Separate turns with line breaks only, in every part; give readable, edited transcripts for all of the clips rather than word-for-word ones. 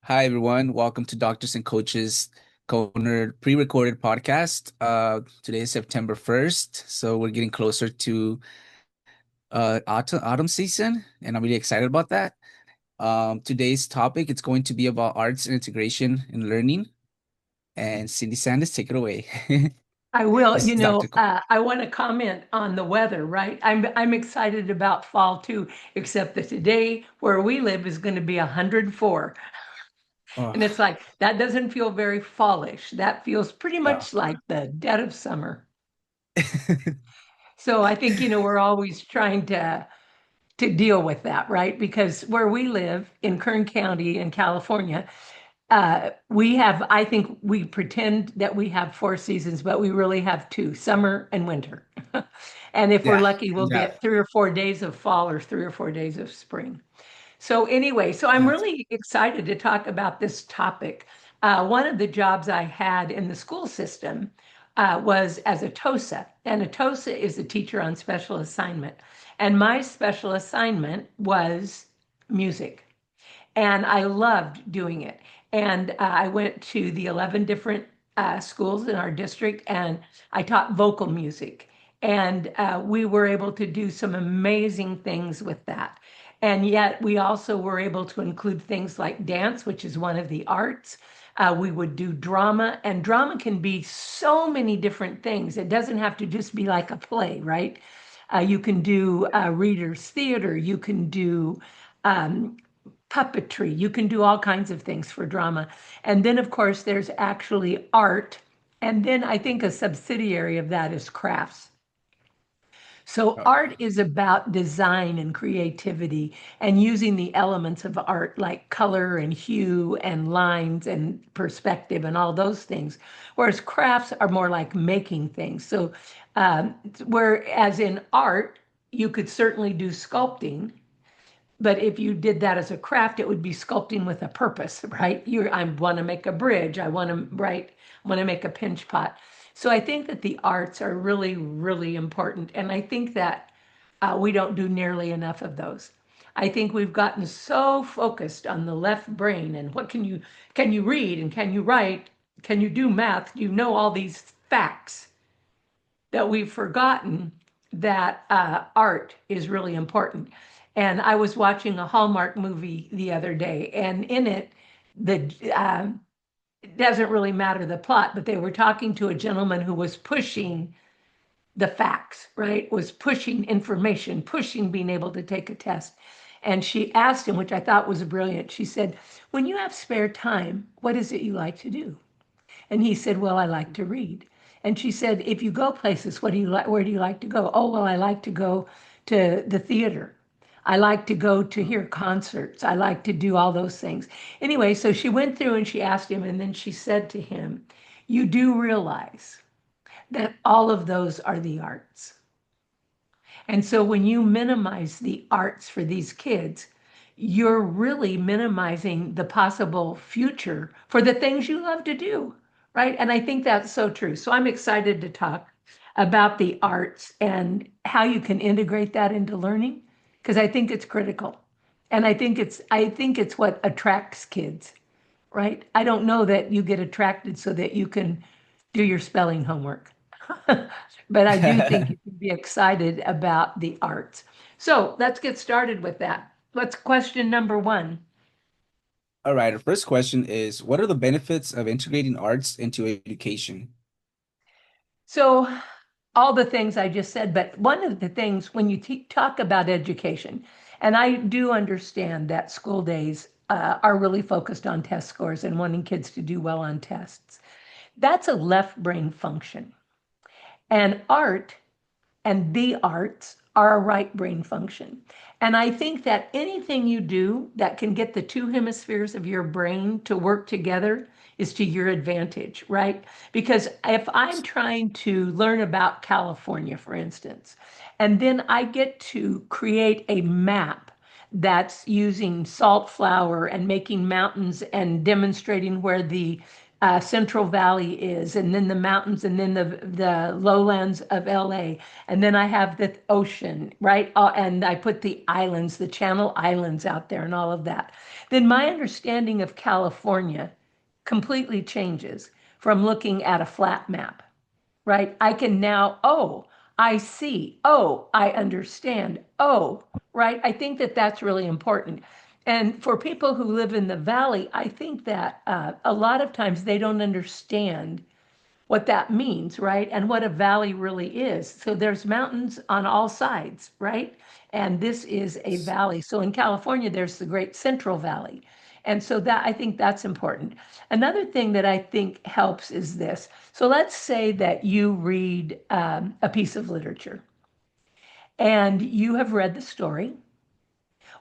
Hi, everyone. Welcome to Doctors and Coaches Corner pre-recorded podcast. Today is September 1st, so we're getting closer to autumn season, and I'm really excited about that. Today's topic it's going to be about arts and integration in learning. And Cindy Sanders, take it away.
I will,
This is Dr.
I want to comment on the weather, right? I'm excited about fall too, except that today where we live is going to be 104.
Oh,
And it's like that doesn't feel very fallish. That feels pretty
no.
much like the dead of summer. So I think, we're always trying to deal with that, right? Because where we live in Kern County in California, we have, I think we pretend that we have four seasons, but we really have two, summer and winter. And if we're
Yeah,
lucky, we'll
yeah,
get 3 or 4 days of fall or 3 or 4 days of spring. So anyway, so I'm
yeah.
really excited to talk about this topic. One of the jobs I had in the school system was as a TOSA, and a TOSA is a teacher on special assignment. And my special assignment was music, and I loved doing it. And I went to the 11 different schools in our district, and I taught vocal music. And we were able to do some amazing things with that. And yet, we also were able to include things like dance, which is one of the arts. We would do drama, and drama can be so many different things. It doesn't have to just be like a play, right? You can do readers' theater, you can do um, puppetry. You can do all kinds of things for drama. And then, of course, there's actually art. And then I think a subsidiary of that is crafts. So,
Oh,
art is about design and creativity and using the elements of art like color and hue and lines and perspective and all those things. Whereas crafts are more like making things. So, whereas in art, you could certainly do sculpting, but if you did that as a craft, it would be sculpting with a purpose, right? I want to make a bridge. I want to make a pinch pot. So I think that the arts are really, really important. And I think that we don't do nearly enough of those. I think we've gotten so focused on the left brain and can you read and can you write? Can you do math? You know all these facts that we've forgotten that art is really important. And I was watching a Hallmark movie the other day, and in it, the it doesn't really matter the plot, but they were talking to a gentleman who was pushing the facts, right? Was pushing information, pushing being able to take a test. And she asked him, which I thought was brilliant. She said, "When you have spare time, what is it you like to do?" And he said, "Well, I like to read." And she said, "If you go places, what do you like? Where do you like to go?" "Oh, well, I like to go to the theater. I like to go to hear concerts. I like to do all those things." Anyway, so she went through and she asked him, and then she said to him, "You do realize that all of those are the arts. And so when you minimize the arts for these kids, you're really minimizing the possible future for the things you love to do, right?" And I think that's so true. So I'm excited to talk about the arts and how you can integrate that into learning because I think it's critical. And I think it's what attracts kids, right? I don't know that you get attracted so that you can do your spelling homework. But I do think you can be excited about the arts. So let's get started with that. What's question number one?
All right. Our first question is, what are the benefits of integrating arts into education?
So, all the things I just said, but one of the things when you talk about education, and I do understand that school days are really focused on test scores and wanting kids to do well on tests, that's a left brain function. And art and the arts are a right brain function. And I think that anything you do that can get the two hemispheres of your brain to work together is to your advantage, right? Because if I'm trying to learn about California, for instance, and then I get to create a map that's using salt flour and making mountains and demonstrating where the Central Valley is, and then the mountains, and then the lowlands of LA, and then I have the ocean, right? And I put the islands, the Channel Islands out there, and all of that. Then my understanding of California completely changes from looking at a flat map, right? I can now, oh, I see. Oh, I understand. Oh, right? I think that that's really important. And for people who live in the valley, I think that a lot of times they don't understand what that means, right? And what a valley really is. So there's mountains on all sides, right? And this is a valley. So in California, there's the Great Central Valley. And so that I think that's important. Another thing that I think helps is this. So let's say that you read a piece of literature and you have read the story.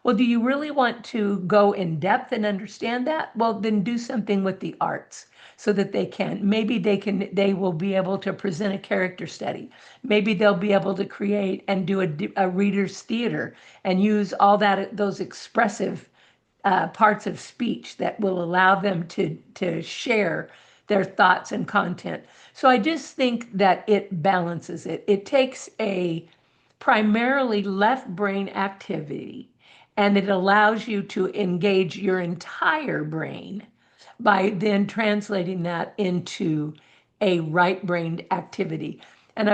Well, do you really want to go in depth and understand that? Well, then do something with the arts so that they can. Maybe they will be able to present a character study. Maybe they'll be able to create and do a reader's theater and use all those expressive parts of speech that will allow them to share their thoughts and content. So I just think that it balances it. It takes a primarily left brain activity and it allows you to engage your entire brain by then translating that into a right brained activity. And I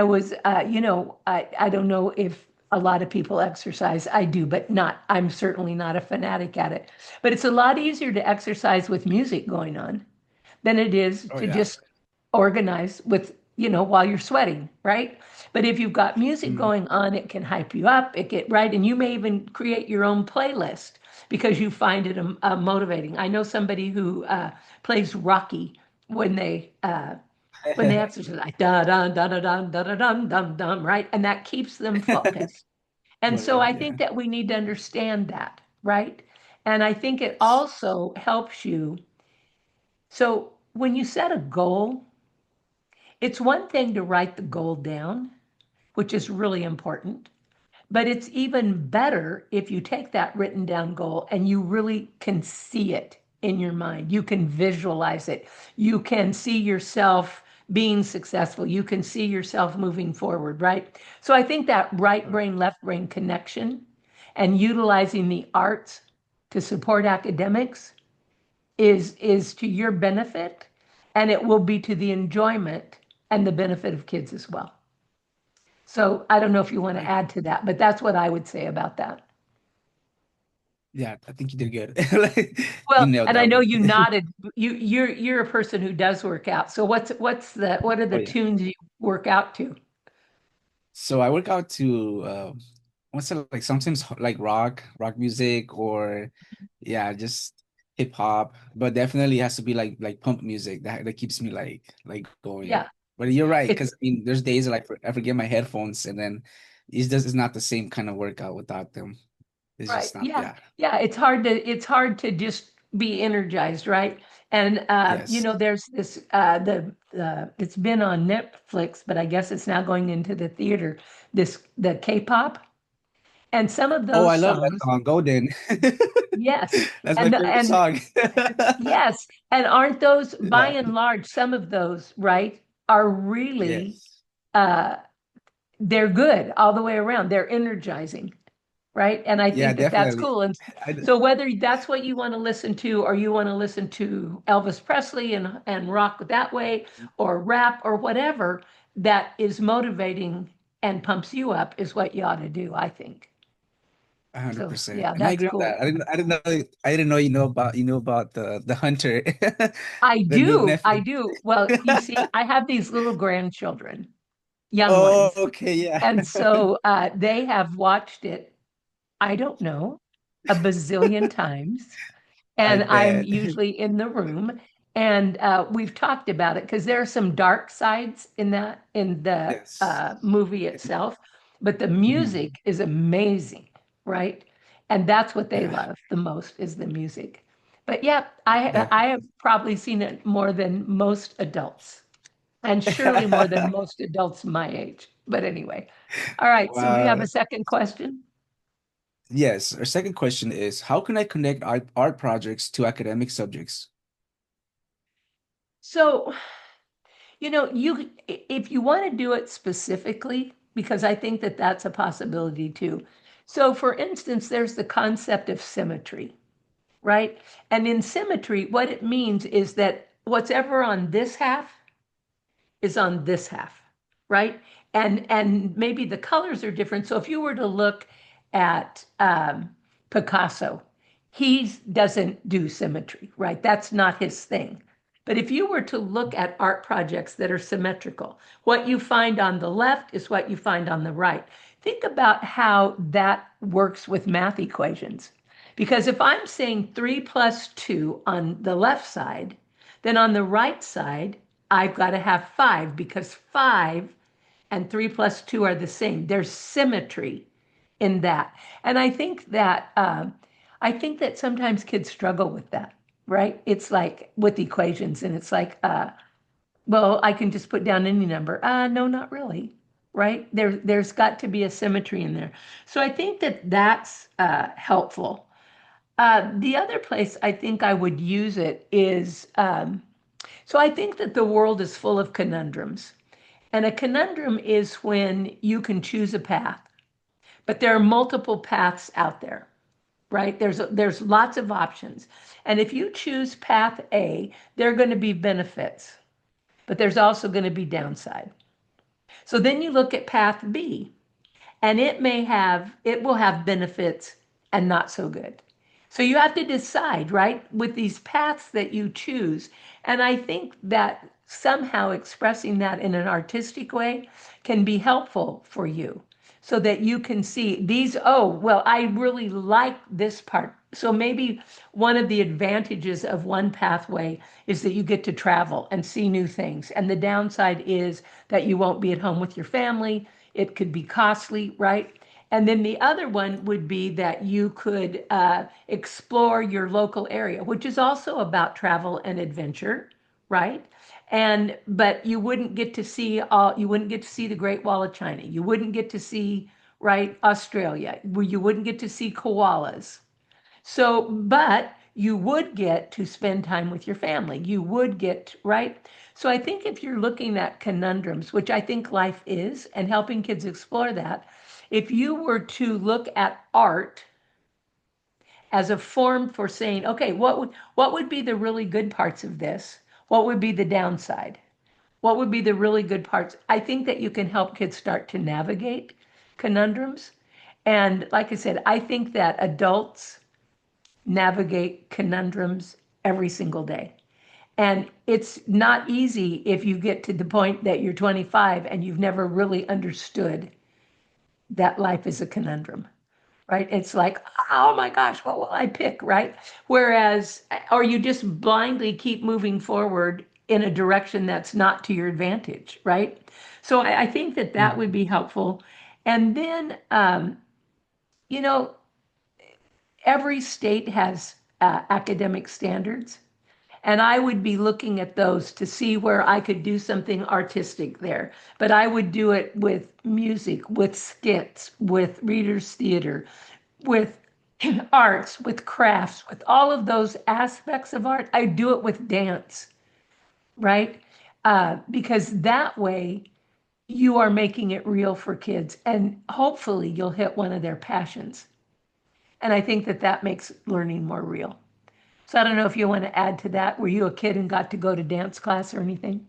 don't know if a lot of people exercise. I do, but I'm certainly not a fanatic at it. But it's a lot easier to exercise with music going on than it is
Oh
to
yeah.
just organize with, while you're sweating, right? But if you've got music
Mm.
going on, it can hype you up, it get right, and you may even create your own playlist because you find it motivating. I know somebody who plays Rocky when they exercise, like da da da da da da da dum dum dum, right? And that keeps them focused. And so
Well,
I
yeah.
think that we need to understand that, right? And I think it
Yes.
also helps you. So when you set a goal, it's one thing to write the goal down, which is really important, but it's even better if you take that written down goal and you really can see it in your mind. You can visualize it. You can see yourself being successful. You can see yourself moving forward, right? So I think that right
Right.
brain, left brain connection and utilizing the arts to support academics is to your benefit and it will be to the enjoyment and the benefit of kids as well. So I don't know if you want to
I,
add to that, but that's what I would say about that.
yeah, I think you did good. Like, you
Well,
nailed
and I
that
know
one.
you nodded. You're a person who does work out. So what are
Oh
the
yeah.
tunes you work out to?
So I work out to what's it like sometimes like rock music or yeah, just hip hop, but definitely has to be like pump music that keeps me like going.
Yeah,
But you're right,
it's
because I mean there's days like I forget my headphones and then it's not the same kind of workout without them. It's
right.
just not,
Yeah,
yeah.
yeah. It's hard to just be energized, right? And
Yes.
there's this it's been on Netflix, but I guess it's now going into the theater. The K-pop and some of
Oh,
those
I love that
songs.
song, Golden.
Yes,
That's my
and
favorite
and
song.
yes, and aren't those by
Yeah.
and large some of those right are really
Yes.
uh they're good all the way around. They're energizing, right? And I
Yeah,
think that that's
definitely.
cool. And
I,
so whether that's what you want to listen to or you want to listen to Elvis Presley and rock that way or rap or whatever that is motivating and pumps you up is what you ought to do, I think. So
100%.
yeah,
And I
that's
agree on
cool.
that. I didn't know you know about the Hunter,
I
the new
do. I
Netflix.
do. Well, you see, I have these little grandchildren, young
Oh,
ones.
okay, yeah.
And so they have watched it, I don't know, a bazillion times.
I
And I'm
bet.
usually in the room. And we've talked about it because there are some dark sides in the
Yes.
movie itself, but the
Mhm.
music is amazing, right? And that's what they
Yeah,
love the most is the music. But yeah, I have
definitely.
probably seen it more than most adults, and surely more than most adults my age. But anyway, all right. So do you have a
Wow.
second question?
Yes. Our second question is, how can I connect art projects to academic subjects?
So, if you want to do it specifically, because I think that that's a possibility too. So, for instance, there's the concept of symmetry, right? And in symmetry, what it means is that what's ever on this half is on this half, right? And maybe the colors are different. So if you were to look at Picasso, he doesn't do symmetry, right? That's not his thing. But if you were to look at art projects that are symmetrical, what you find on the left is what you find on the right. Think about how that works with math equations. Because if I'm saying 3 plus 2 on the left side, then on the right side, I've got to have 5 because 5 and 3 plus 2 are the same. There's symmetry in that. And I think that sometimes kids struggle with that, right? It's like with equations, and it's like, well, I can just put down any number. No, not really, right? There's got to be a symmetry in there. So I think that that's helpful. The other place I think I would use it is so I think that the world is full of conundrums. And a conundrum is when you can choose a path, but there are multiple paths out there, right? There's lots of options. And if you choose path A, there are going to be benefits, but there's also going to be downside. So then you look at path B, and it will have benefits and not so good. So you have to decide, right, with these paths that you choose. And I think that somehow expressing that in an artistic way can be helpful for you so that you can see these, oh, well, I really like this part. So maybe one of the advantages of one pathway is that you get to travel and see new things. And the downside is that you won't be at home with your family. It could be costly, right? And then the other one would be that you could explore your local area, which is also about travel and adventure, right? And but you wouldn't get to see the Great Wall of China. You wouldn't get to see, right, Australia. You wouldn't get to see koalas. So, but you would get to spend time with your family. You would get, right? So I think if you're looking at conundrums, which I think life is, and helping kids explore that, if you were to look at art as a form for saying, okay, what would be the really good parts of this? What would be the downside? What would be the really good parts? I think that you can help kids start to navigate conundrums. And like I said, I think that adults navigate conundrums every single day. And it's not easy if you get to the point that you're 25 and you've never really understood that life is a conundrum, right? It's like, oh my gosh, what will I pick, right? Whereas, or you just blindly keep moving forward in a direction that's not to your advantage, right? So I think that that would
Mhm.
be helpful. And then, you know, every state has academic standards. And I would be looking at those to see where I could do something artistic there. But I would do it with music, with skits, with readers' theater, with arts, with crafts, with all of those aspects of art. I do it with dance, right? Because that way you are making it real for kids, and hopefully you'll hit one of their passions. And I think that that makes learning more real. So I don't know if you want to add to that. Were you a kid and got to go to dance class or anything?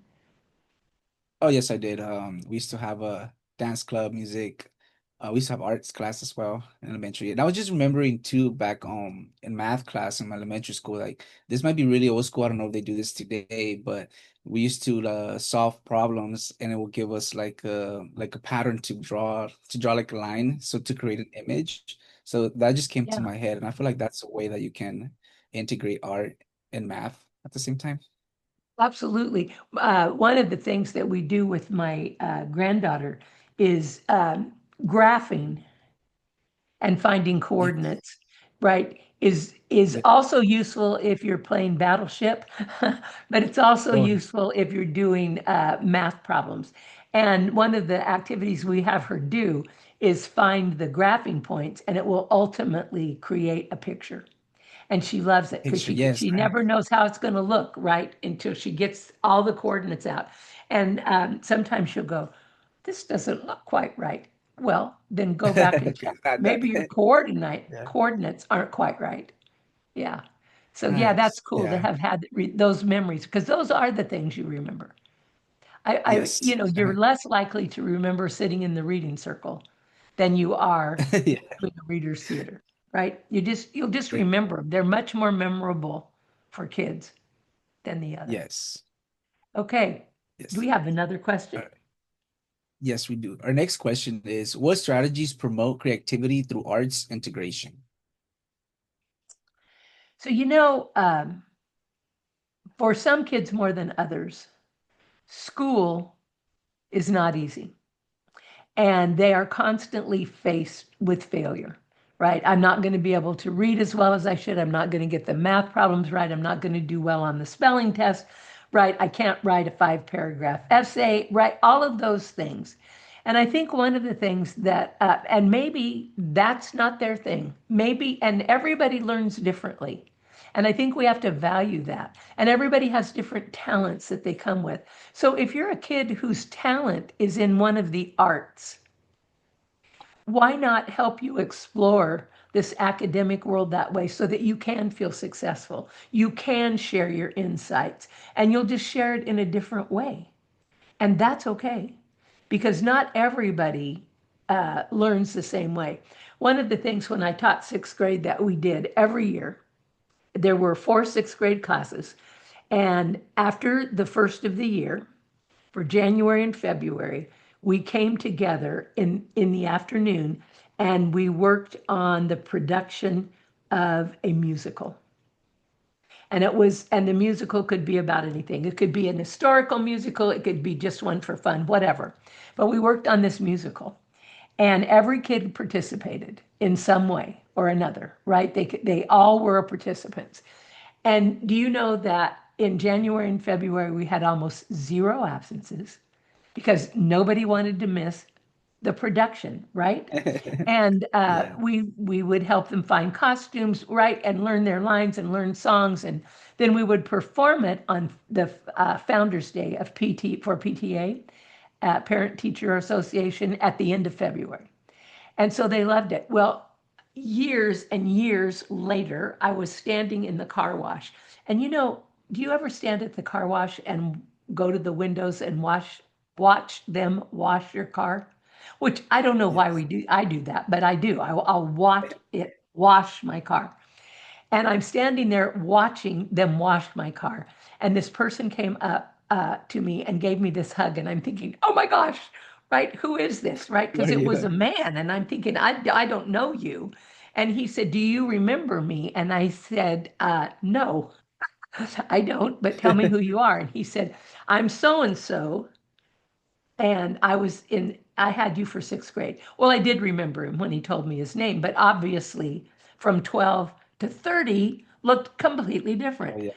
Oh yes, I did. We used to have a dance club, music. We used to have arts class as well in elementary. And I was just remembering too back in math class in my elementary school. Like this might be really old school. I don't know if they do this today, but we used to solve problems, and it will give us like a pattern to draw like a line, so to create an image. So that just came to
Yeah,
my head, and I feel like that's a way that you can integrate art and math at the same time.
absolutely. One of the things that we do with my granddaughter is graphing and finding
Yes.
coordinates, right? Is
Yeah.
also useful if you're playing Battleship, but it's also
Oh,
useful if you're doing math problems. And one of the activities we have her do is find the graphing points, and it will ultimately create a picture. And she loves it because
History,
she
yes.
never knows how it's going to look, right? Until she gets all the coordinates out. And sometimes she'll go, this doesn't look quite right. Well, then go back and check.
Not that.
Maybe your
Yeah.
coordinates aren't quite right. Yeah. So yeah, that's
Nice.
cool to
Yeah.
have had those memories because those are the things you remember.
Yes.
You're less likely to remember sitting in the reading circle than you are
Yeah.
doing a reader's theater, right? You'll just
Yeah.
remember them. They're much more memorable for kids than the other.
Yes.
Okay. Do
Yes.
we have another question?
All right. Yes, we do. Our next question is, what strategies promote creativity through arts integration?
So, for some kids more than others, school is not easy. And they are constantly faced with failure, right? I'm not going to be able to read as well as I should. I'm not going to get the math problems right. I'm not going to do well on the spelling test, right? I can't write a 5 paragraph essay, right? All of those things. And I think one of the things that, and maybe that's not their thing, maybe, and everybody learns differently. And I think we have to value that. And everybody has different talents that they come with. So if you're a kid whose talent is in one of the arts, why not help you explore this academic world that way so that you can feel successful? You can share your insights and you'll just share it in a different way. And that's okay because not everybody learns the same way. One of the things when I taught sixth grade that we did every year, there were 4 sixth grade classes. And after the first of the year, for January and February, we came together in the afternoon and we worked on the production of a musical. And the musical could be about anything. It could be an historical musical, it could be just one for fun, whatever. But we worked on this musical. And every kid participated in some way or another, right? They all were participants. And do you know that in January and February we had almost zero absences because nobody wanted to miss the production, right? And
Yeah.
we would help them find costumes, right, and learn their lines and learn songs, and then we would perform it on the Founders Day of PTA, Parent Teacher Association, at the end of February. And so they loved it. Well, years and years later, I was standing in the car wash. And do you ever stand at the car wash and go to the windows and watch them wash your car? Which I don't know why
Yes.
I do that, but I do. I'll watch it wash my car. And I'm standing there watching them wash my car. And this person came up to me and gave me this hug. And I'm thinking, oh my gosh, right? Who is this, right?
Who are
Because it was a
you?
man. And I'm thinking, I don't know you. And he said, do you remember me? And I said, no, I don't, but tell me who you are. And he said, I'm so and so. And I had you for sixth grade. Well, I did remember him when he told me his name, but obviously from 12 to 30 looked completely
Oh
different.
yeah.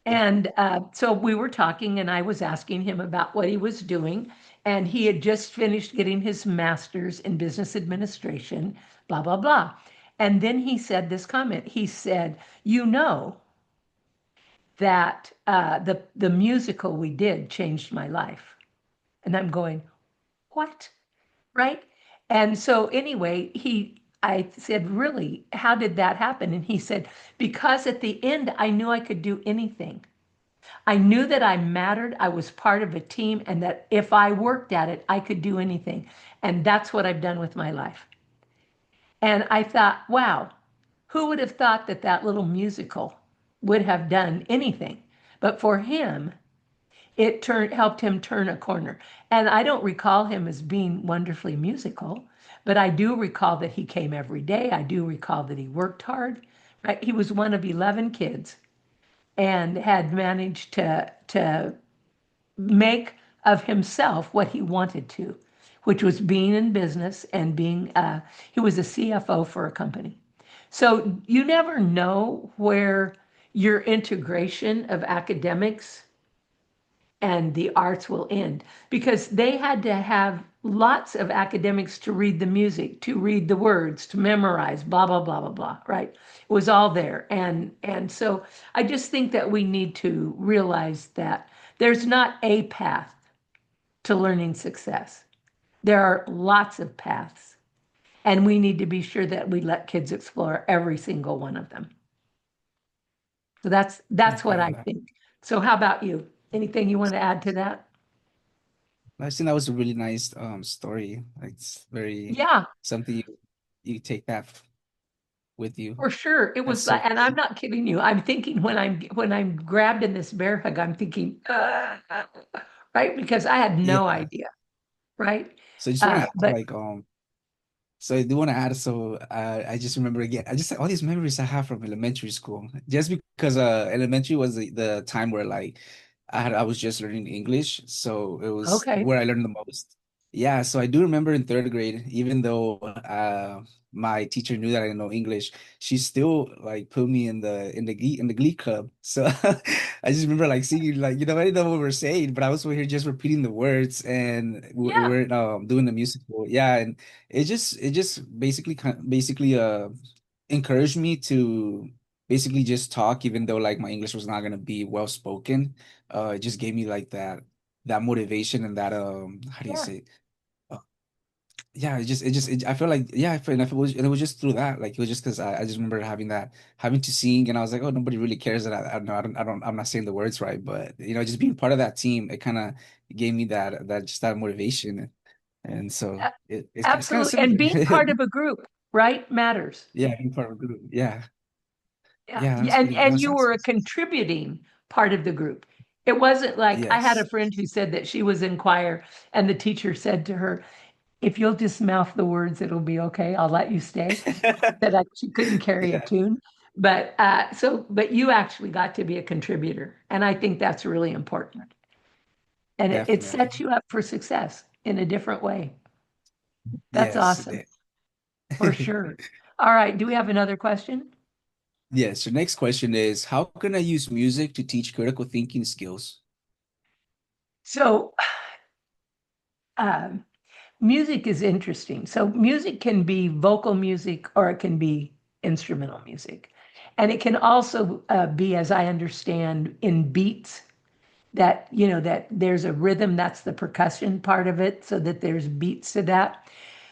And so we were talking, and I was asking him about what he was doing. And he had just finished getting his master's in business administration, blah, blah, blah. And then he said this comment. He said, you know that the musical we did changed my life. And I'm going, what? Right? And so anyway, I said, really, how did that happen? And he said, because at the end, I knew I could do anything. I knew that I mattered. I was part of a team, and that if I worked at it, I could do anything. And that's what I've done with my life. And I thought, wow, who would have thought that that little musical would have done anything? But for him, helped him turn a corner. And I don't recall him as being wonderfully musical, but I do recall that he came every day. I do recall that he worked hard. Right? He was one of 11 kids and had managed to make of himself what he wanted to, which was being in business and he was a CFO for a company. So you never know where your integration of academics and the arts will end because they had to have lots of academics to read the music, to read the words, to memorize, blah, blah, blah, blah, blah, right? It was all there. And so I just think that we need to realize that there's not a path to learning success. There are lots of paths, and we need to be sure that we let kids explore every single one of them. So
I
that's
agree
what
on
I
that.
think. So how about you? Anything you want to add to that?
I think that was a really nice story. Like, it's very
Yeah,
something you take that with you.
for sure. It
That's
was
so
like, and I'm
cool.
not kidding you. I'm thinking when I'm grabbed in this bear hug, I'm thinking, right? Because I had no
Yeah.
idea, right?
So I just want to add
But
like so I do want to add, so I just remember again, I just all these memories I have from elementary school, just because elementary was the time where like I was just learning English, so it was
okay,
where I learned the most. Yeah, so I do remember in third grade, even though my teacher knew that I didn't know English, she still like put me in the glee club. So I just remember like singing, like, I didn't know what we were saying, but I was over here just repeating the words, and
yeah,
we're doing the musical. Yeah, and it just basically encouraged me to basically just talk, even though like my English was not gonna be well spoken. It just gave me like that motivation and that how do you
yeah,
say it? Uh, yeah, I feel like, yeah, it was just through that, like it was just because I just remember having to sing, and I was like, oh, nobody really cares that I don't know, I'm not saying the words right, but just being part of that team, it kind of gave me that motivation. And so
a-
it's kind of
absolutely. And
similar.
being part of a group, right, matters.
Yeah, being part of a group. Yeah.
Yeah,
Yeah, that
and
was
you were a
awesome.
contributing part of the group. It wasn't like I had a
Yes.
friend who said that she was in choir, and the teacher said to her, "If you'll just mouth the words, it'll be okay. I'll let you stay." That she couldn't carry a
Yeah,
tune, but you actually got to be a contributor, and I think that's really important. And it
definitely.
sets you up for success in a different way. That's
Yes,
awesome,
it
for
did.
sure. All right, do we have another question?
Yes, your next question is, how can I use music to teach critical thinking skills?
So, um, music is interesting. So music can be vocal music or it can be instrumental music. And it can also be, as I understand, in beats that, that there's a rhythm, that's the percussion part of it, so that there's beats to that.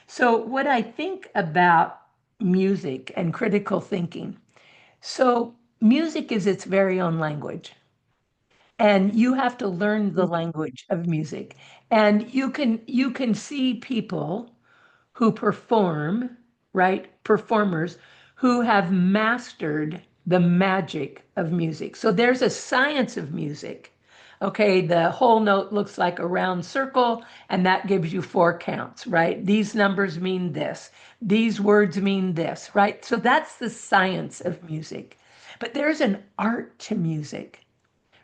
So what I think about music and critical thinking, so music is its very own language. And you have to learn the language of music. And you can see people who perform, right? Performers who have mastered the magic of music. So there's a science of music. Okay, the whole note looks like a round circle, and that gives you four counts, right? These numbers mean this, these words mean this, right? So that's the science of music. But there's an art to music,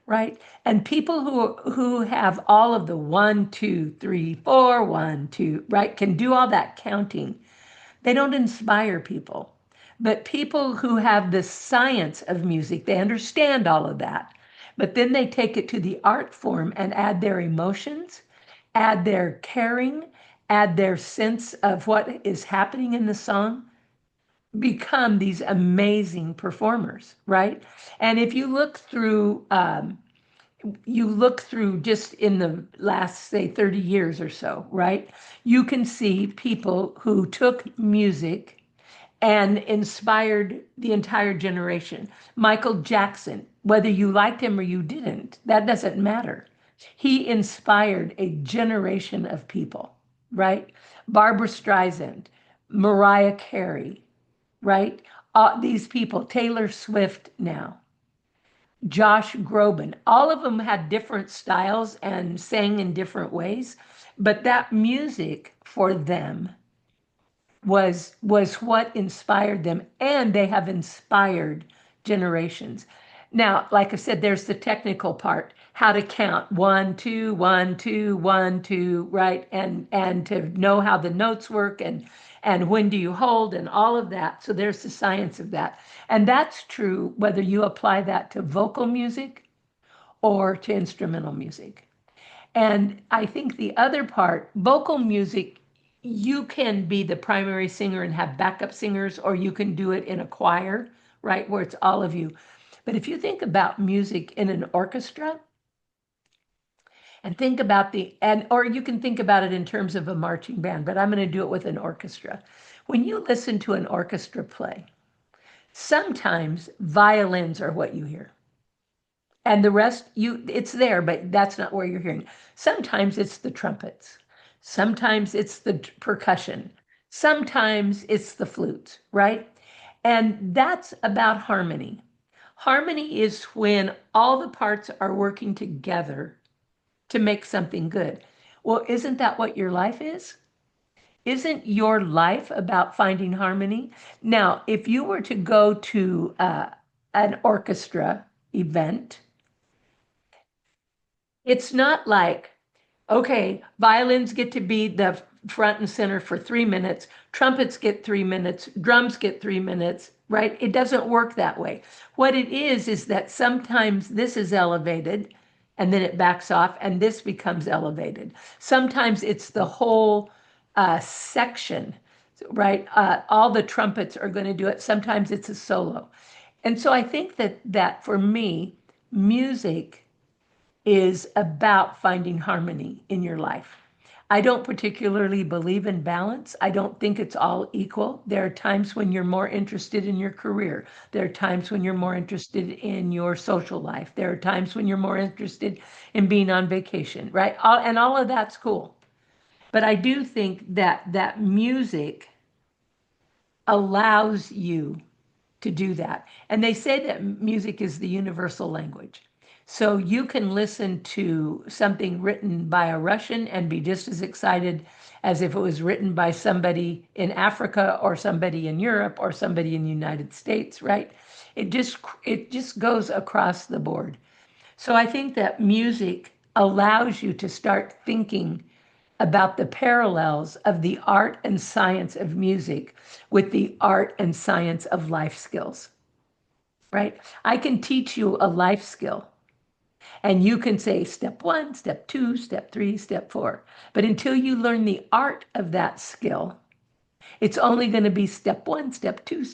right? And people who have all of the 1, 2, 3, 4, 1, 2, right, can do all that counting. They don't inspire people. But people who have the science of music, they understand all of that. But then they take it to the art form and add their emotions, add their caring, add their sense of what is happening in the song, become these amazing performers, right? And if you look through just in the last, say, 30 years or so, right? You can see people who took music and inspired the entire generation. Michael Jackson, whether you liked him or you didn't, that doesn't matter. He inspired a generation of people, right? Barbara Streisand, Mariah Carey, right? These people, Taylor Swift now, Josh Groban. All of them had different styles and sang in different ways, but that music for them was what inspired them, and they have inspired generations. Now, like I said, there's the technical part, how to count 1, 2, 1, 2, 1, 2, right? And to know how the notes work and when do you hold and all of that. So there's the science of that. And that's true whether you apply that to vocal music or to instrumental music. And I think the other part, vocal music, you can be the primary singer and have backup singers, or you can do it in a choir, right, where it's all of you. But if you think about music in an orchestra and think about or you can think about it in terms of a marching band, but I'm going to do it with an orchestra. When you listen to an orchestra play, sometimes violins are what you hear. And the rest, it's there, but that's not where you're hearing. Sometimes it's the trumpets. Sometimes it's the percussion. Sometimes it's the flute, right? And that's about harmony. Harmony is when all the parts are working together to make something good. Well, isn't that what your life is? Isn't your life about finding harmony? Now, if you were to go to an orchestra event, it's not like, okay, violins get to be the front and center for 3 minutes, trumpets get 3 minutes, drums get 3 minutes, right? It doesn't work that way. What it is that sometimes this is elevated and then it backs off and this becomes elevated. Sometimes it's the whole section, right? All the trumpets are going to do it. Sometimes it's a solo. And so I think that for me, music is about finding harmony in your life. I don't particularly believe in balance. I don't think it's all equal. There are times when you're more interested in your career. There are times when you're more interested in your social life. There are times when you're more interested in being on vacation, right? And all of that's cool. But I do think that music allows you to do that. And they say that music is the universal language. So you can listen to something written by a Russian and be just as excited as if it was written by somebody in Africa or somebody in Europe or somebody in the United States, right? It just goes across the board. So I think that music allows you to start thinking about the parallels of the art and science of music with the art and science of life skills, right? I can teach you a life skill and you can say step one, step two, step three, step four. But until you learn the art of that skill, it's only going to be step one, step two,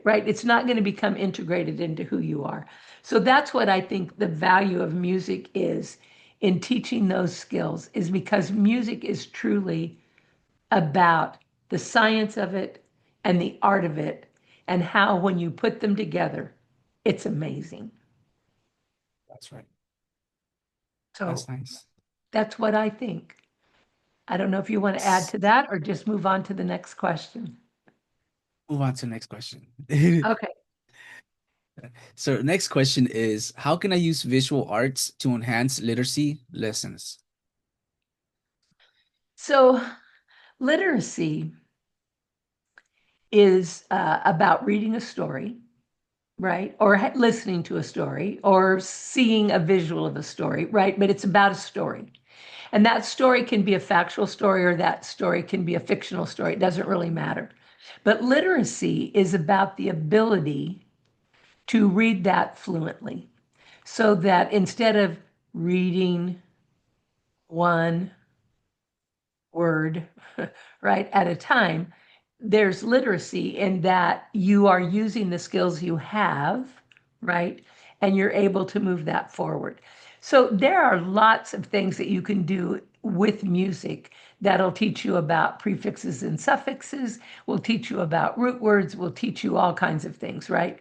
right? It's not going to become integrated into who you are. So that's what I think the value of music is in teaching those skills, is because music is truly about the science of it and the art of it, and how when you put them together, it's amazing.
That's right. That's
So
nice.
that's what I think. I don't know if you want to add
S-
to that or just move on to the next question.
Move on to the next question.
Okay.
So next question is, how can I use visual arts to enhance literacy lessons?
So literacy is about reading a story, right? Or listening to a story or seeing a visual of a story, right? But it's about a story. And that story can be a factual story or that story can be a fictional story. It doesn't really matter. But literacy is about the ability to read that fluently so that instead of reading one word, right, at a time, there's literacy in that you are using the skills you have, right, and you're able to move that forward. So there are lots of things that you can do with music that'll teach you about prefixes and suffixes, will teach you about root words, will teach you all kinds of things, right?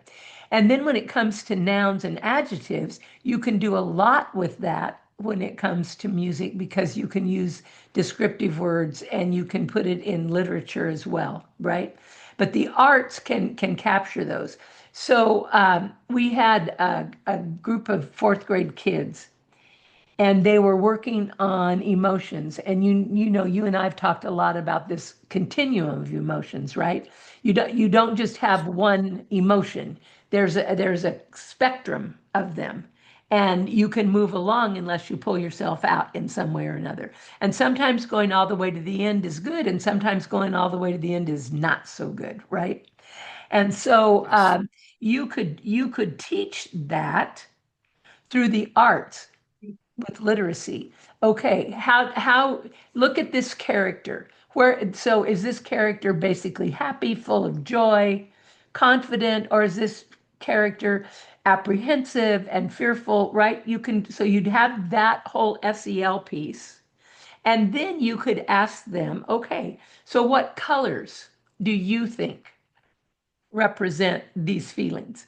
And then when it comes to nouns and adjectives, you can do a lot with that when it comes to music because you can use descriptive words and you can put it in literature as well, right? But the arts can capture those. So we had a group of fourth grade kids and they were working on emotions. And you and I've talked a lot about this continuum of emotions, right? You don't just have one emotion. There's a spectrum of them. And you can move along unless you pull yourself out in some way or another. And sometimes going all the way to the end is good, and sometimes going all the way to the end is not so good, right? And so
Yes.
you could teach that through the arts. with literacy. Okay, how look at this character. Where so is this character basically happy, full of joy, confident, or is this character apprehensive and fearful, right? You can so you'd have that whole SEL piece. And then you could ask them, okay, so what colors do you think represent these feelings?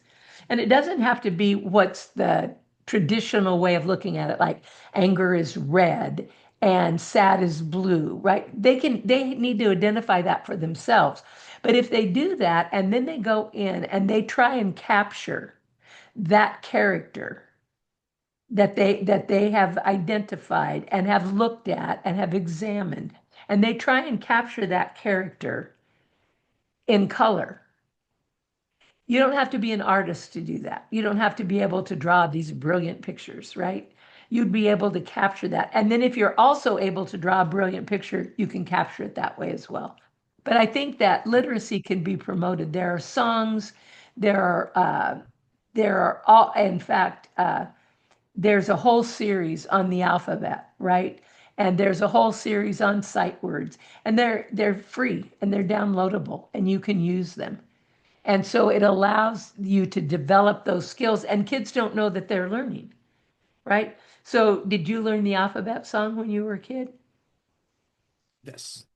And it doesn't have to be what's the traditional way of looking at it, like anger is red and sad is blue, right? They need to identify that for themselves. But if they do that and then they go in and they try and capture that character that they have identified and have looked at and have examined, and they try and capture that character in color. You don't have to be an artist to do that. You don't have to be able to draw these brilliant pictures, right? You'd be able to capture that. And then if you're also able to draw a brilliant picture, you can capture it that way as well. But I think that literacy can be promoted. There are songs, there are all, in fact, there's a whole series on the alphabet, right? And there's a whole series on sight words, and they're free and they're downloadable, and you can use them. And so it allows you to develop those skills, and kids don't know that they're learning, right? So, did you learn the alphabet song when you were a kid?
Yes.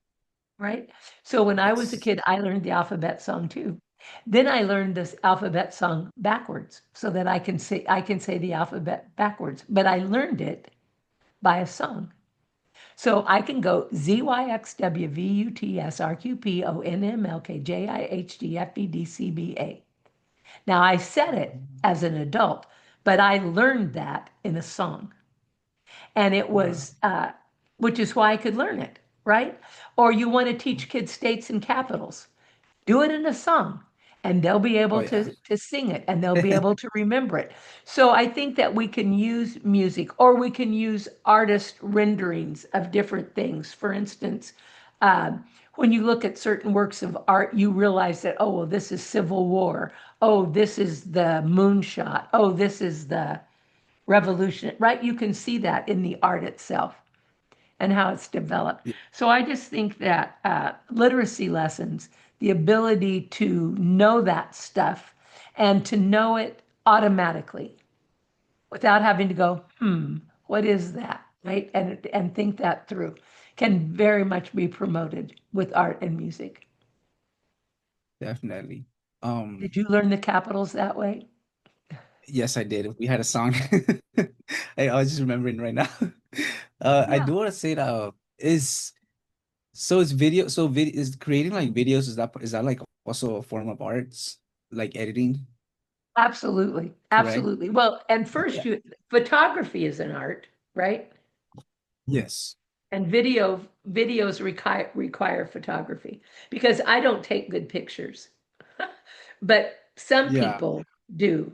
Right? So, when I was a
Yes.
kid, I learned the alphabet song too. Then I learned this alphabet song backwards so that I can say the alphabet backwards, but I learned it by a song. So I can go ZYXWVUTSRQPONMLKJIHDFBDCBA. Now I said it as an adult, but I learned that in a song. And it
Wow.
was, which is why I could learn it, right? Or you want to teach kids states and capitals, do it in a song, and they'll be
Oh
able
yeah.
to sing it and they'll be able to remember it. So I think that we can use music or we can use artist renderings of different things. For instance, when you look at certain works of art, you realize that, oh, well, this is Civil War. Oh, this is the moonshot. Oh, this is the revolution, right? You can see that in the art itself and how it's developed.
Yeah,
So I just think that literacy lessons, the ability to know that stuff and to know it automatically without having to go, what is that? Right? And think that through can very much be promoted with art and music.
definitely.
Did you learn the capitals that way?
Yes, I did. We had a song. I was just remembering right now. I
Yeah,
do want to say that is so it's video. So video is creating like videos. Is that like also a form of arts, like editing,
absolutely.
correct?
Absolutely. Well, and first
Yeah.
photography is an art, right?
Yes.
And videos require photography because I don't take good pictures, but some
Yeah.
people do.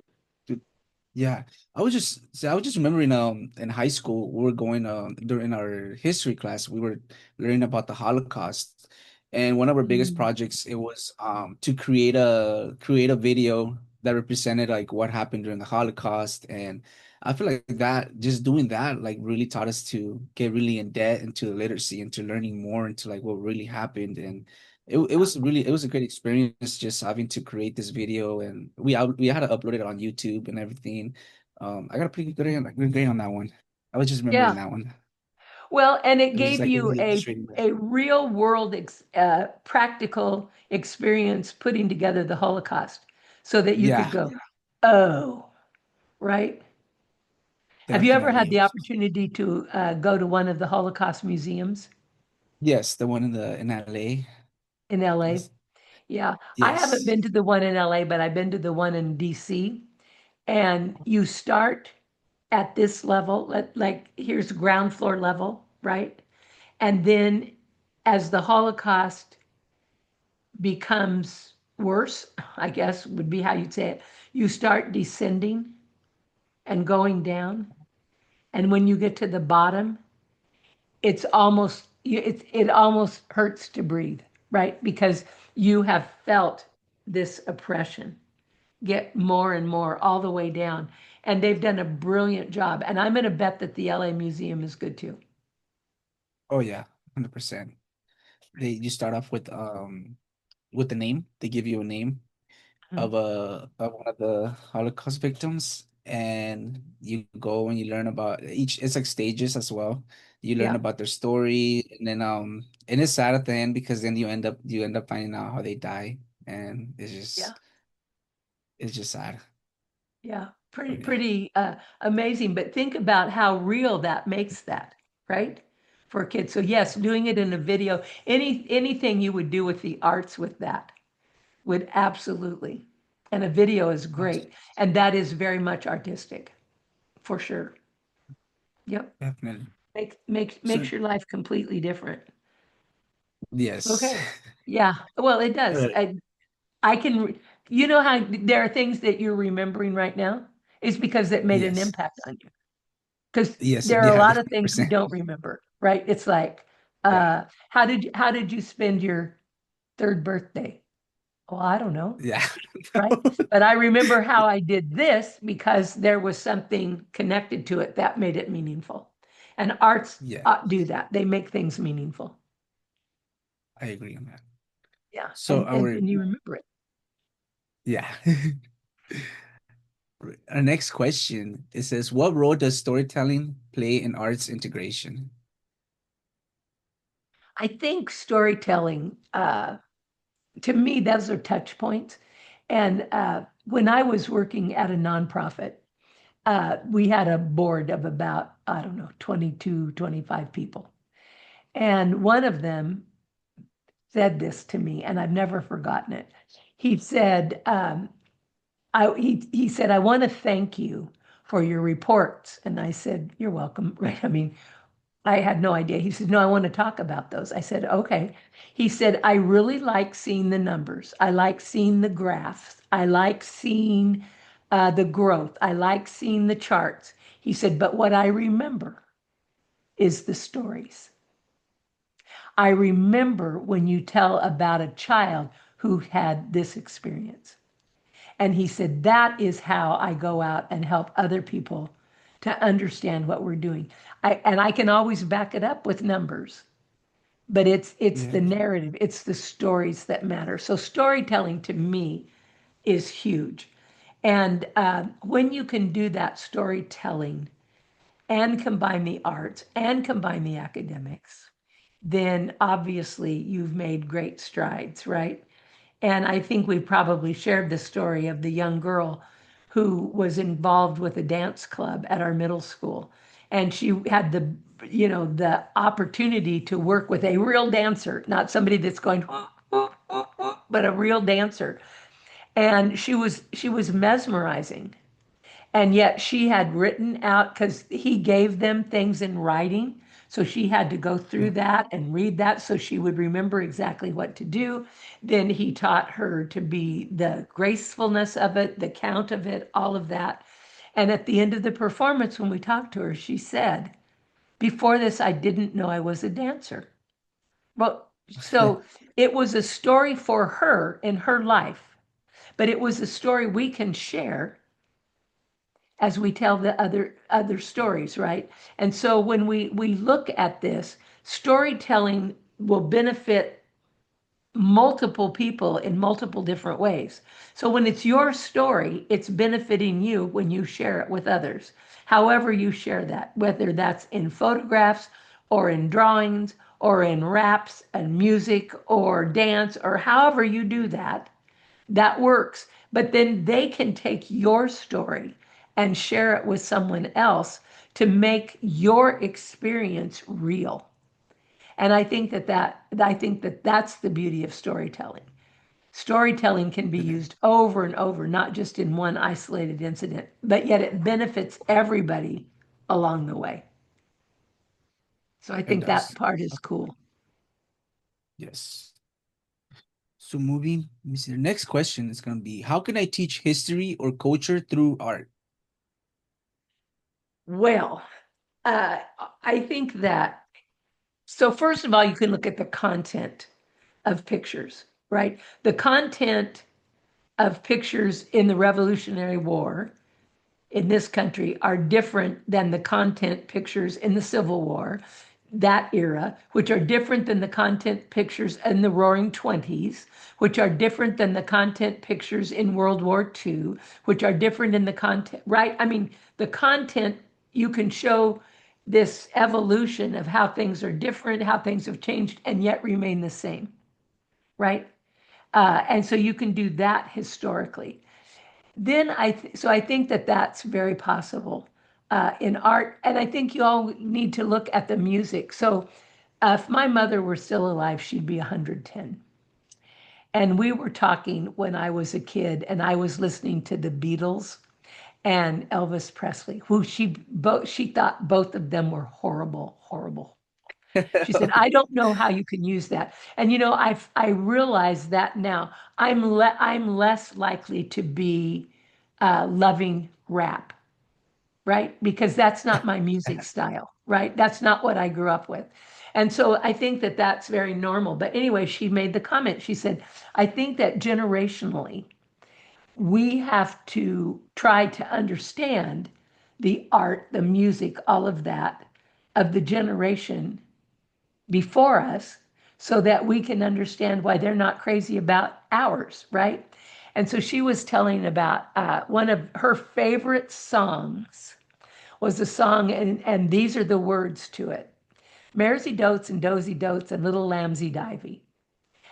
Yeah, I was just remembering in high school we were going during our history class we were learning about the Holocaust, and one of our biggest
Mm.
projects it was to create a video that represented like what happened during the Holocaust. And I feel like that just doing that like really taught us to get really in debt into literacy, into learning more into like what really happened. And it was a great experience just having to create this video, and we had to upload it on YouTube and everything. I got a pretty good grade on that one. I was just remembering
Yeah.
that one.
Well, and it
It was just
gave
like
you
really illustrating that.
a real world practical experience putting together the Holocaust so that you could
Yeah,
go, oh, right? Have you ever had
definitely.
the opportunity to go to one of the Holocaust museums
Yes, the one in LA.
in LA?
Yes.
Yeah, I haven't
Yes.
been to the one in LA, but I've been to the one in DC. And you start at this level, like here's ground floor level, right? And then as the Holocaust becomes worse, I guess would be how you'd say it, you start descending and going down. And when you get to the bottom, it almost hurts to breathe, right? Because you have felt this oppression get more and more all the way down. and they've done a brilliant job. And I'm going to bet that the LA Museum is good too.
Oh yeah, 100%. They you start off with the name. They give you a name
Mhm.
of one of the Holocaust victims, and you go and you learn about each. It's like stages as well. You learn
Yeah,
about their story, and then and it's sad at the end because then you end up finding out how they die, and
yeah,
it's just sad.
yeah. Pretty,
But yeah,
pretty amazing. But think about how real that makes that, right? For kids. So yes, doing it in a video, anything you would do with the arts with that would absolutely. And a video is great. And that is very much artistic, for sure. Yep.
definitely.
Makes
So
your life completely different.
yes,
Okay. Yeah. Well, it does.
uh,
I can, you know how there are things that you're remembering right now? It's because it made an
yes,
impact on you. Because
yes,
there are a
yeah,
lot of
hundred
things we
percent.
don't remember, right? It's like,
Yeah,
how did you spend your third birthday? Well, I don't know,
yeah.
right? But I remember how I did this because there was something connected to it that made it meaningful. And arts
Yeah,
do that. They make things meaningful.
I agree on that.
Yeah.
So
And you remember it.
yeah. Our next question, it says, what role does storytelling play in arts integration?
I think storytelling, to me, those are touch points. And when I was working at a nonprofit, we had a board of about, I don't know, 22, 25 people. And one of them said this to me, and I've never forgotten it. He said, he said, I want to thank you for your reports. And I said, you're welcome. Right. I mean, I had no idea. He said, no, I want to talk about those. I said, okay. He said, I really like seeing the numbers. I like seeing the graphs. I like seeing the growth. I like seeing the charts. He said, but what I remember is the stories. I remember when you tell about a child who had this experience. And he said, that is how I go out and help other people to understand what we're doing. And I can always back it up with numbers, but it's
Yeah,
the narrative, it's the stories that matter. So storytelling to me is huge. And when you can do that storytelling and combine the arts and combine the academics, then obviously you've made great strides, right? And I think we probably shared the story of the young girl who was involved with a dance club at our middle school. And she had the opportunity to work with a real dancer, not somebody that's going, but a real dancer. And she was mesmerizing. And yet she had written out, because he gave them things in writing. So she had to go through
yeah,
that and read that so she would remember exactly what to do. Then he taught her to be the gracefulness of it, the count of it, all of that. And at the end of the performance, when we talked to her, she said, before this, I didn't know I was a dancer. Well, so it was a story for her in her life, but it was a story we can share as we tell the other stories, right? And so when we look at this, storytelling will benefit multiple people in multiple different ways. So when it's your story, it's benefiting you when you share it with others. However you share that, whether that's in photographs or in drawings or in raps and music or dance or however you do that, that works. But then they can take your story and share it with someone else to make your experience real. And I think that that's the beauty of storytelling. Storytelling can be
it
used over and over, not just in one isolated incident, but yet it benefits everybody along the way. So I think that
does.
part is cool.
Yes. So moving, let me see. The next question is going to be, how can I teach history or culture through art?
Well, uh, I think that, so first of all, you can look at the content of pictures, right? The content of pictures in the Revolutionary War in this country are different than the content pictures in the Civil War, that era, which are different than the content pictures in the Roaring Twenties, which are different than the content pictures in World War II, which are different in the content, right? I mean, the content, you can show this evolution of how things are different, how things have changed, and yet remain the same, right? And so you can do that historically. So I think that that's very possible in art, and I think you all need to look at the music. So if my mother were still alive, she'd be 110. And we were talking when I was a kid, and I was listening to the Beatles and Elvis Presley, who she thought both of them were horrible, horrible. She said, "I don't know how you can use that." And I realize that now. I'm less likely to be loving rap, right? Because that's not my music style, right? That's not what I grew up with. And so I think that that's very normal. But anyway, she made the comment. She said, "I think that generationally, we have to try to understand the art, the music, all of that of the generation before us so that we can understand why they're not crazy about ours," right? And so she was telling about one of her favorite songs was a song, and these are the words to it: "Maresy dotes and dozy dotes and little lambsy divey."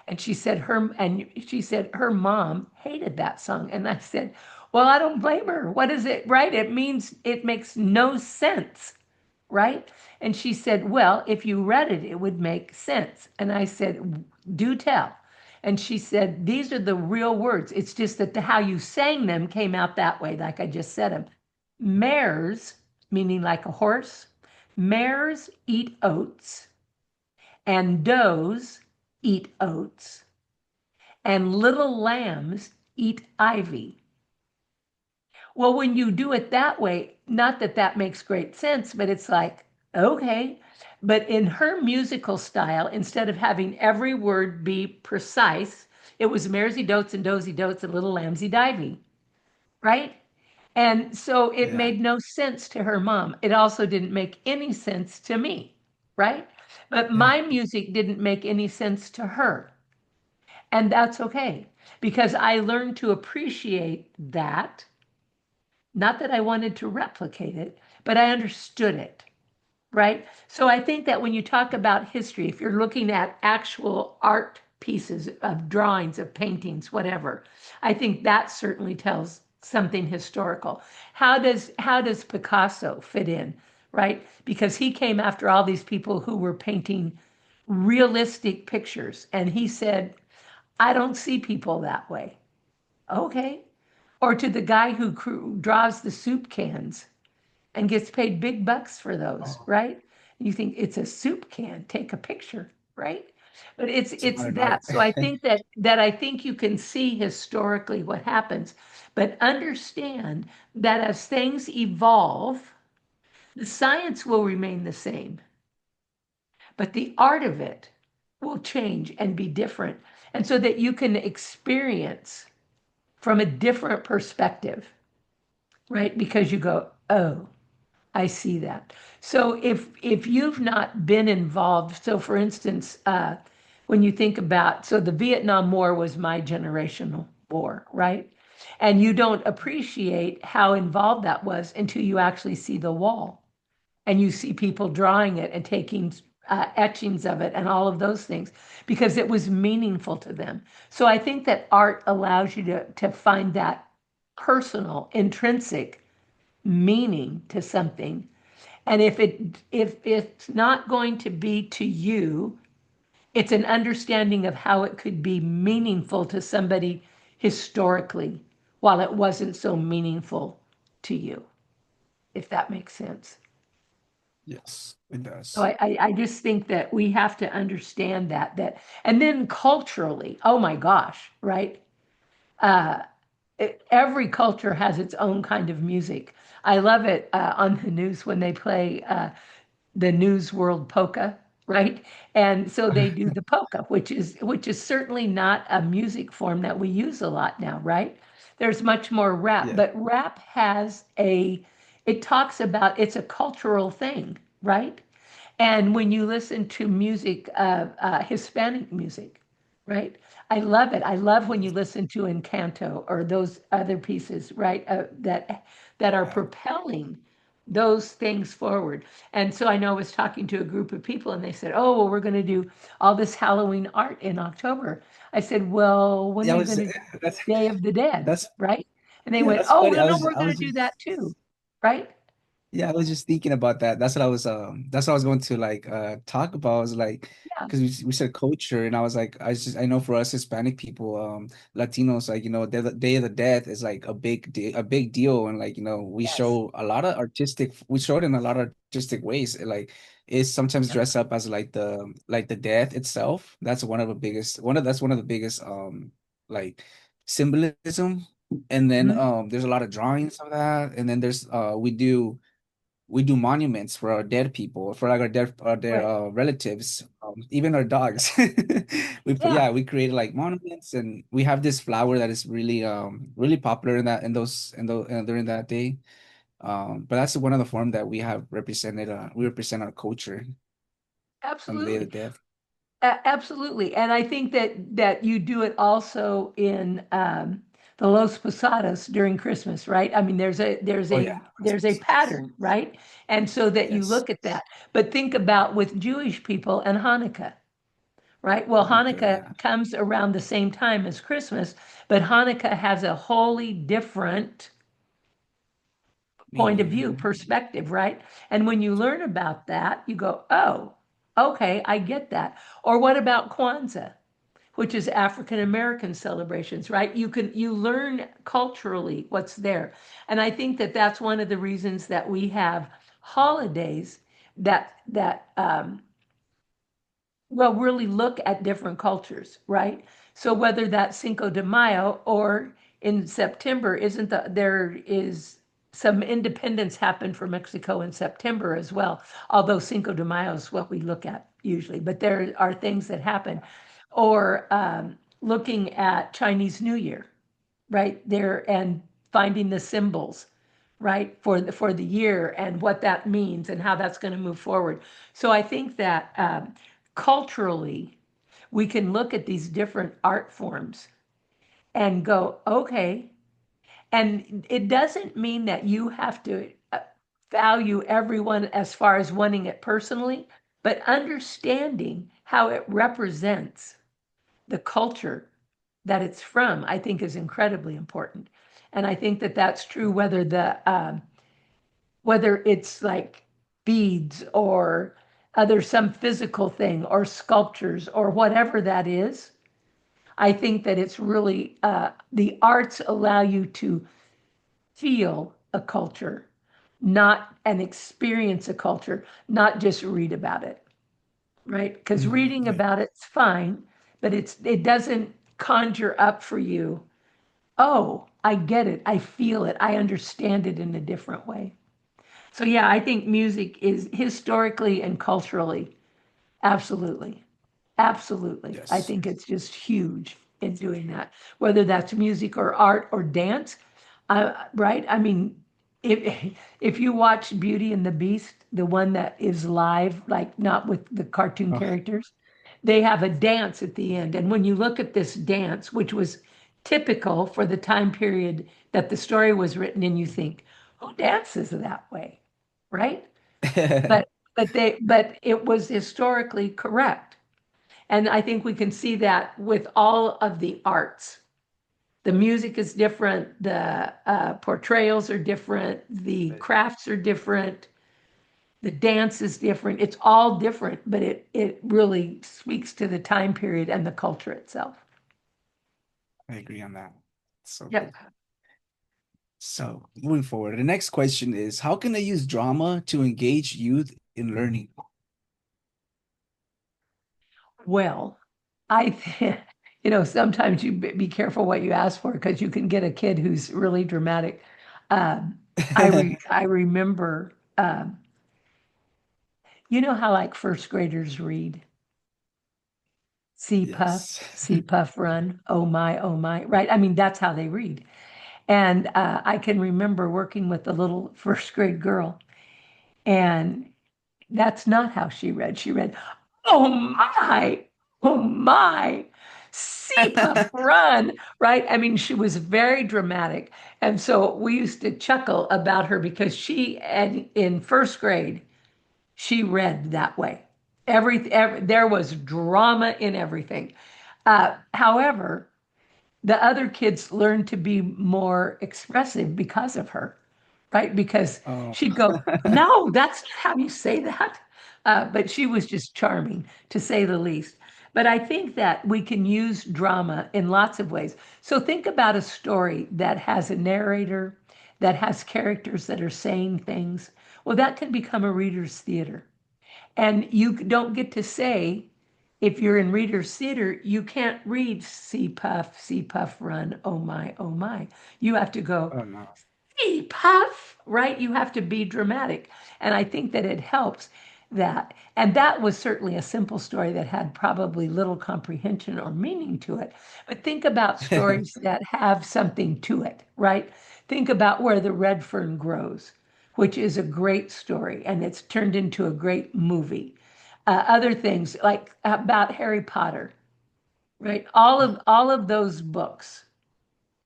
And she said her mom hated that song. And I said, "Well, I don't blame her. What is it, right? It means it makes no sense, right?" And she said, "Well, if you read it, it would make sense." And I said, "Do tell." And she said, "These are the real words. It's just that how you sang them came out that way, like I just said them. Mares, meaning like a horse, mares eat oats, and does eat oats, and little lambs eat ivy." Well, when you do it that way, not that that makes great sense, but it's like, okay. But in her musical style, instead of having every word be precise, it was Maresy dotes and dozy dotes and little lambsy divey, right? And so it
Yeah.
made no sense to her mom. It also didn't make any sense to me, right? But
Yeah.
my music didn't make any sense to her. And that's okay because I learned to appreciate that. Not that I wanted to replicate it, but I understood it, right? So I think that when you talk about history, if you're looking at actual art pieces of drawings, of paintings, whatever, I think that certainly tells something historical. How does Picasso fit in, right? Because he came after all these people who were painting realistic pictures, and he said, "I don't see people that way." Okay. Or to the guy who draws the soup cans and gets paid big bucks for those,
Oh,
right? You think it's a soup can, take a picture, right? But
it's
it's
modern
that.
art.
So I think that I think you can see historically what happens, but understand that as things evolve, the science will remain the same, but the art of it will change and be different. And so that you can experience from a different perspective, right? Because you go, "Oh, I see that." So if you've not been involved, so for instance, when you think about, so the Vietnam War was my generational war, right? And you don't appreciate how involved that was until you actually see the wall and you see people drawing it and taking etchings of it and all of those things because it was meaningful to them. So I think that art allows you to find that personal, intrinsic meaning to something. And if it's not going to be to you, it's an understanding of how it could be meaningful to somebody historically while it wasn't so meaningful to you, if that makes sense.
Yes, it
So
does.
I just think that we have to understand that, and then culturally, oh my gosh, right? Uh, every culture has its own kind of music. I love it on the news when they play the news world polka, right? And so they do the polka, which is certainly not a music form that we use a lot now, right? There's much more rap,
Yeah.
but rap has it talks about, it's a cultural thing, right? And when you listen to music, Hispanic music, right? I love it. I love when you listen to Encanto or those other pieces, right? That are
Yeah.
propelling those things forward. And so I know I was talking to a group of people and they said, "Oh, well, we're going to do all this Halloween art in October." I said, "Well, when
Yeah,
are
I
you
was
going to do
that's
Day of the Dead?"
that's
Right? And they
yeah,
went,
that's
"Oh,
funny.
no, no, we're
I
going
was
to do
just
that too." Right?
Yeah, I was just thinking about that. That's what I was going to like talk about. I was like,
Yeah.
because we said culture, and I was like, I know for us Hispanic people, Latinos, like, Day of the Death is like a big deal, and like,
Yes.
we show it in a lot of artistic ways. Like, it's sometimes
Yep.
dressed up as like the death itself. That's one of the biggest like symbolism. And then
Mhm.
there's a lot of drawings of that, and then there's we do monuments for our dead people, for like our their
Right.
relatives, even our dogs.
Yeah.
We created like monuments, and we have this flower that is really popular during that day. But that's one of the form that we represent our culture on the Day of the
Absolutely.
Dead.
Absolutely. And I think that you do it also in the Los Posadas during Christmas, right? I mean,
Oh yeah,
there's a
Christmas, yes,
pattern, right? And so that you
yes.
look at that. But think about with Jewish people and Hanukkah, right? Well,
Hanukkah,
Hanukkah
yeah,
comes around the same time as Christmas, but Hanukkah has a wholly different point of
meaning.
view, perspective, right? And when you learn about that, you go, oh, okay, I get that. Or what about Kwanzaa, which is African American celebrations, right? You learn culturally what's there. And I think that that's one of the reasons that we have holidays that well, really look at different cultures, right? So whether that's Cinco de Mayo or in September, isn't there is some independence happened for Mexico in September as well, although Cinco de Mayo is what we look at usually, but there are things that happen. Or looking at Chinese New Year, right there, and finding the symbols, right, for the year and what that means and how that's going to move forward. So I think that culturally, we can look at these different art forms and go, okay. And it doesn't mean that you have to value everyone as far as wanting it personally, but understanding how it represents the culture that it's from, I think is incredibly important. And I think that that's true whether it's like beads or other some physical thing or sculptures or whatever that is. I think that it's really the arts allow you to feel a culture, not and experience a culture, not just read about it, right? Because reading
Yeah,
about it's fine, but it doesn't conjure up for you, oh, I get it, I feel it, I understand it in a different way. So yeah, I think music is historically and culturally, absolutely. Absolutely. I
yes.
think it's just huge in doing that, whether that's music or art or dance. Right? I mean, if if you watch Beauty and the Beast, the one that is live, like not with the cartoon
Oh,
characters, they have a dance at the end. And when you look at this dance, which was typical for the time period that the story was written in, you think, who dances that way? Right? But but it was historically correct. And I think we can see that with all of the arts. The music is different, the portrayals are different, the
Right.
crafts are different, the dance is different. It's all different, but it really speaks to the time period and the culture itself.
I agree on that. So
Yep.
good. So, moving forward, the next question is, how can I use drama to engage youth in learning?
Well, I think, sometimes you be careful what you ask for because you can get a kid who's really dramatic. Um, I remember, you know how like first graders read? See puff,
Yes.
see puff run, oh my, right? I mean, that's how they read. And I can remember working with a little first grade girl, and that's not how she read. She read, "Oh my, oh my, sea puff run," right? I mean, she was very dramatic. And so we used to chuckle about her because and in first grade, she read that way. There was drama in everything. However, the other kids learned to be more expressive because of her, right? Because
Oh,
she'd go, "No, that's not how you say that." But she was just charming, to say the least. But I think that we can use drama in lots of ways. So think about a story that has a narrator, that has characters that are saying things. Well, that can become a reader's theater. And you don't get to say, if you're in reader's theater, you can't read see puff run, oh my. You have to go,
oh no.
see puff, right? You have to be dramatic. And I think that it helps that. And that was certainly a simple story that had probably little comprehension or meaning to it. But think about stories that have something to it, right? Think about Where the Red Fern Grows, which is a great story and it's turned into a great movie. Other things like about Harry Potter, right? All of those books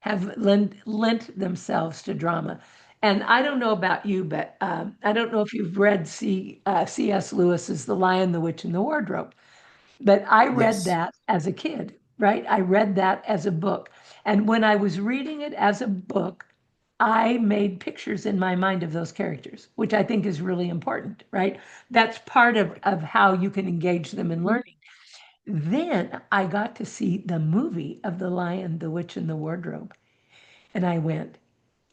have lent themselves to drama. And I don't know about you, but I don't know if you've read C.S. Lewis's The Lion, the Witch, and the Wardrobe, but I read
Yes.
that as a kid, right? I read that as a book. And when I was reading it as a book, I made pictures in my mind of those characters, which I think is really important, right? That's part of how you can engage them in learning. Then I got to see the movie of The Lion, the Witch, and the Wardrobe. And I went,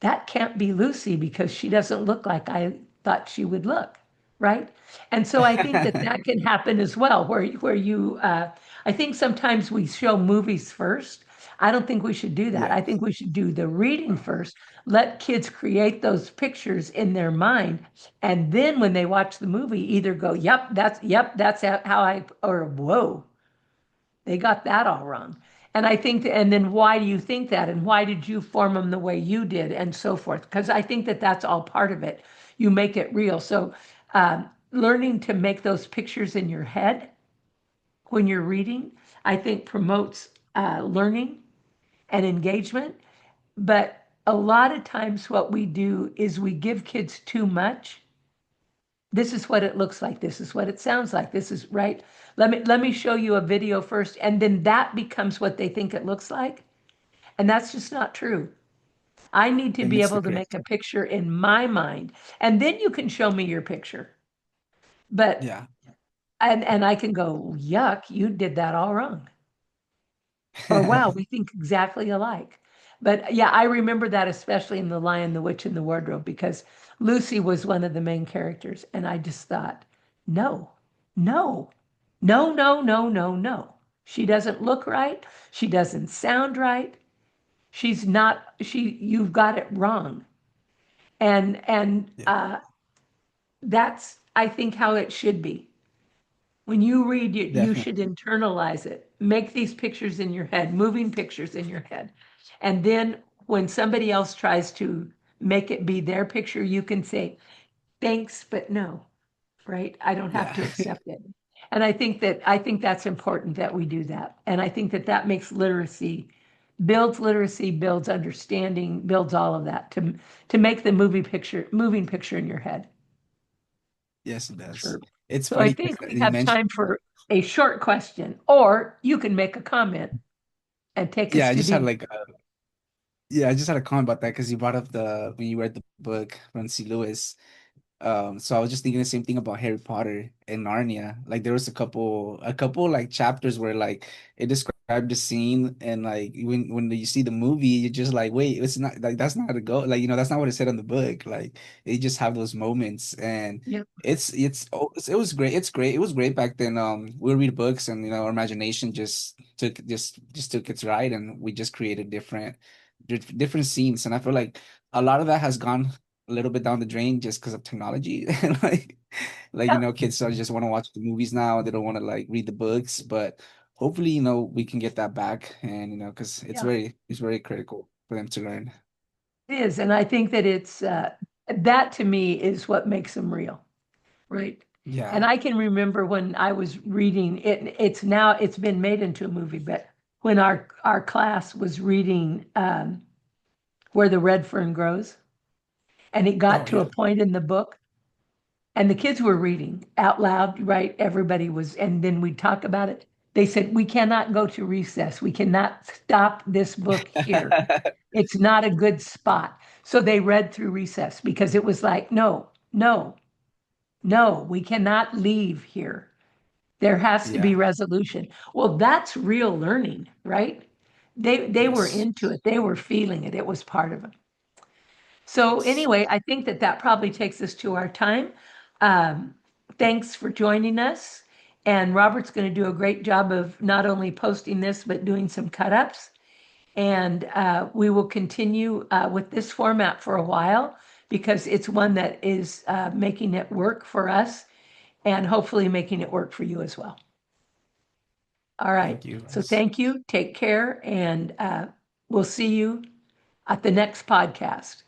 that can't be Lucy because she doesn't look like I thought she would look, right? And so I think that that can happen as well, I think sometimes we show movies first. I don't think we should do that.
Yeah.
I think we should do the reading first, let kids create those pictures in their mind. And then when they watch the movie, either go, yep, that's how or whoa, they got that all wrong. And I think, and then why do you think that? And why did you form them the way you did? And so forth. Because I think that that's all part of it. You make it real. So, learning to make those pictures in your head when you're reading, I think promotes learning and engagement. But a lot of times, what we do is we give kids too much. This is what it looks like. This is what it sounds like. This is right. Let me show you a video first, and then that becomes what they think it looks like. And that's just not true. I need to
It
be
needs to
able to
create.
make a picture in my mind, and then you can show me your picture. But
Yeah.
and I can go, yuck, you did that all wrong. Or wow, we think exactly alike. But yeah, I remember that especially in The Lion, the Witch, and the Wardrobe because Lucy was one of the main characters. And I just thought, no, no, no. She doesn't look right. She doesn't sound right. You've got it wrong. And
Yeah,
that's, I think, how it should be. When you read it, you should
definitely.
internalize it. Make these pictures in your head, moving pictures in your head. And then when somebody else tries to make it be their picture, you can say, thanks, but no, right? I don't have
Yeah.
to accept it. And I think that's important that we do that. And I think that that makes literacy, builds understanding, builds all of that to make the moving picture in your head.
Yes, it does.
Sure.
It's
So I
funny because
think we
you
have
mentioned,
time for a short question, or you can make a comment and take
yeah,
us
I
to
just had
dinner.
like yeah, I just had a comment about that because you brought up the when you read the book from C. Lewis. So I was just thinking the same thing about Harry Potter and Narnia. Like there was a couple like chapters where like it described the scene and like when you see the movie, you're just like, wait, it's not like that's not how to go. Like, that's not what it said on the book. Like they just have those moments and
Yep.
it was great. It's great. It was great back then. We would read books and our imagination just took its ride and we just created different scenes. And I feel like a lot of that has gone a little bit down the drain just because of technology. And like
Yep.
kids just want to watch the movies now. They don't want to like read the books. But hopefully, we can get that back and because
Yeah.
it's very critical for them to learn.
It is, and I think that it's that to me is what makes them real, right? And
Yeah.
I can remember when I was reading it, it's been made into a movie, but when our class was reading Where the Red Fern Grows, and it got
Oh
to a
yeah.
point in the book, and the kids were reading out loud, right? Everybody was, and then we'd talk about it. They said, "We cannot go to recess. We cannot stop this book here. It's not a good spot." So they read through recess because it was like, no, no, no, we cannot leave here. There has to be
Yeah.
resolution. Well, that's real learning, right? They were
Yes.
into it. They were feeling it. It was part of them. So
Yes.
anyway, I think that that probably takes us to our time. Um, Thanks for joining us. And Robert's going to do a great job of not only posting this, but doing some cut-ups. And we will continue with this format for a while because it's one that is making it work for us and hopefully making it work for you as well. All right.
Thank you,
So
guys.
thank you. Take care. And we'll see you at the next podcast.